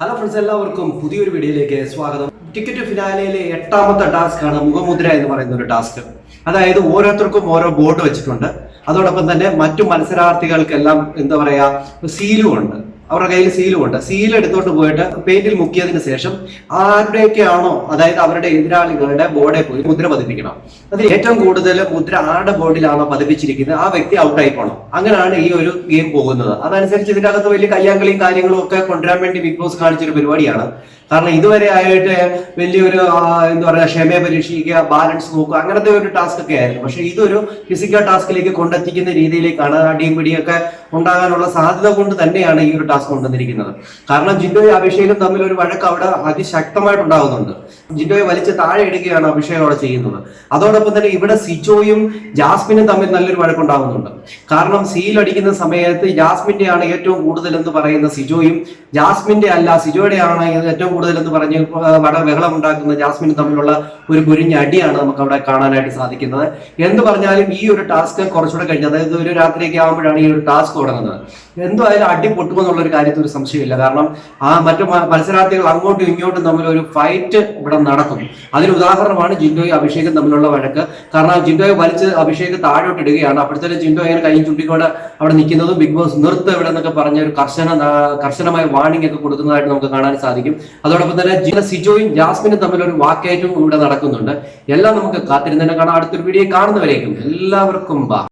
Hello friends, എല്ലാവർക്കും പുതിയൊരു വീഡിയോയിലേക്ക് സ്വാഗതം. ടിക്കറ്റ് ഫിനാലയിലെ 8ാമത്തെ ടാസ്ക് ആണ് മുഖമുദ്ര എന്ന് പറയുന്ന ഒരു ടാസ്ക്. അതായത് ഓരോരുത്തർക്കും ഓരോ ബോർഡ് വെച്ചിട്ടുണ്ട്. അതോടൊപ്പം തന്നെ മറ്റു മത്സരാർത്ഥികൾക്കെല്ലാം എന്താ പറയാ സീലും ഉണ്ട്. അവരുടെ കയ്യിൽ സീലും ഉണ്ട്. സീൽ എടുത്തോട്ട് പോയിട്ട് പെയിന്റിൽ മുക്കിയതിന് ശേഷം ആരുടെയൊക്കെയാണോ, അതായത് അവരുടെ എതിരാളികളുടെ ബോർഡിൽ പോയി മുദ്ര പതിപ്പിക്കണം. അതിൽ ഏറ്റവും കൂടുതൽ മുദ്ര ആരുടെ ബോർഡിലാണോ പതിപ്പിച്ചിരിക്കുന്നത് ആ വ്യക്തി ഔട്ടായി പോകണം. അങ്ങനെയാണ് ഈ ഒരു ഗെയിം പോകുന്നത്. അതനുസരിച്ച് ഇതിന്റെ അകത്ത് വലിയ കയ്യാങ്കളിയും കാര്യങ്ങളും ഒക്കെ കൊണ്ടുവരാൻ വേണ്ടി ബിഗ് ബോസ് കാണിച്ചൊരു പരിപാടിയാണ്. കാരണം ഇതുവരെ ആയിട്ട് വലിയൊരു എന്താ പറയുക, ക്ഷമയെ പരീക്ഷിക്കുക, ബാലൻസ് നോക്കുക, അങ്ങനത്തെ ഒരു ടാസ്ക് ഒക്കെ ആയിരുന്നു. പക്ഷെ ഇതൊരു ഫിസിക്കൽ ടാസ്കിലേക്ക് കൊണ്ടെത്തിക്കുന്ന രീതിയിലേക്കാണ്. അടിയും പിടിയൊക്കെ ഉണ്ടാകാനുള്ള സാധ്യത കൊണ്ട് തന്നെയാണ് ഈ ഒരു ടാസ്ക് കൊണ്ടുവന്നിരിക്കുന്നത്. കാരണം ജിൻഡോയും അഭിഷേകും തമ്മിൽ ഒരു വഴക്ക് അവിടെ അതിശക്തമായിട്ടുണ്ടാകുന്നുണ്ട്. ജിൻഡോയെ വലിച്ച് താഴെ ഇടുകയാണ് അഭിഷേക് അവിടെ ചെയ്യുന്നത്. അതോടൊപ്പം തന്നെ ഇവിടെ സിജോയും ജാസ്മിനും തമ്മിൽ നല്ലൊരു വഴക്കുണ്ടാകുന്നുണ്ട്. കാരണം സീൽ അടിക്കുന്ന സമയത്ത് ജാസ്മിന്റെ ആണ് ഏറ്റവും കൂടുതൽ എന്ന് പറയുന്ന സിജോയും, ജാസ്മിന്റെ അല്ല സിജോയുടെ ആണ് ഏറ്റവും കൂടുതൽ എന്ന് പറഞ്ഞ് ബഹളം ഉണ്ടാക്കുന്ന ജാസ്മിനും തമ്മിലുള്ള ഒരു കുരിഞ്ഞ അടിയാണ് നമുക്ക് അവിടെ കാണാനായിട്ട് സാധിക്കുന്നത്. എന്ത് പറഞ്ഞാലും ഈ ഒരു ടാസ്ക് കുറച്ചുകൂടെ കഴിഞ്ഞ്, അതായത് ഒരു രാത്രിയൊക്കെ ആകുമ്പോഴാണ് ഈ ഒരു ടാസ്ക് തുടങ്ങുന്നത്. എന്തായാലും അടി പൊട്ടുമെന്നുള്ള ഒരു കാര്യത്തിൽ ഒരു സംശയമില്ല. കാരണം മറ്റു മത്സരാർത്ഥികൾ അങ്ങോട്ടും ഇങ്ങോട്ടും തമ്മിൽ ഒരു ഫൈറ്റ് ഇവിടെ നടക്കും. അതിന് ഉദാഹരണമാണ് ജിൻഡോയും അഭിഷേകും തമ്മിലുള്ള വഴക്ക്. കാരണം ജിൻഡോയെ വലിച്ച് അഭിഷേക് താഴോട്ട് ഇടുകയാണ്. അപ്പോഴത്തേക്കും ജിൻഡോ അങ്ങനെ കൈയും ചുണ്ടിക്കൊണ്ട് അവിടെ നിൽക്കുന്നതും ബിഗ് ബോസ് നിർത്ത് ഇവിടെ എന്നൊക്കെ പറഞ്ഞ ഒരു കർശനമായ വാർണിംഗ് ഒക്കെ കൊടുക്കുന്നതായിട്ട് നമുക്ക് കാണാൻ സാധിക്കും. അതോടൊപ്പം തന്നെ സിജോയും ജാസ്മിനും തമ്മിൽ ഒരു വാക്കേറ്റവും ഇവിടെ നടക്കുന്നുണ്ട്. എല്ലാം നമുക്ക് കാത്തിരുന്ന് തന്നെ കാണാം. അടുത്തൊരു വീഡിയോ കാണുന്നവരേക്കും എല്ലാവർക്കും ബൈ.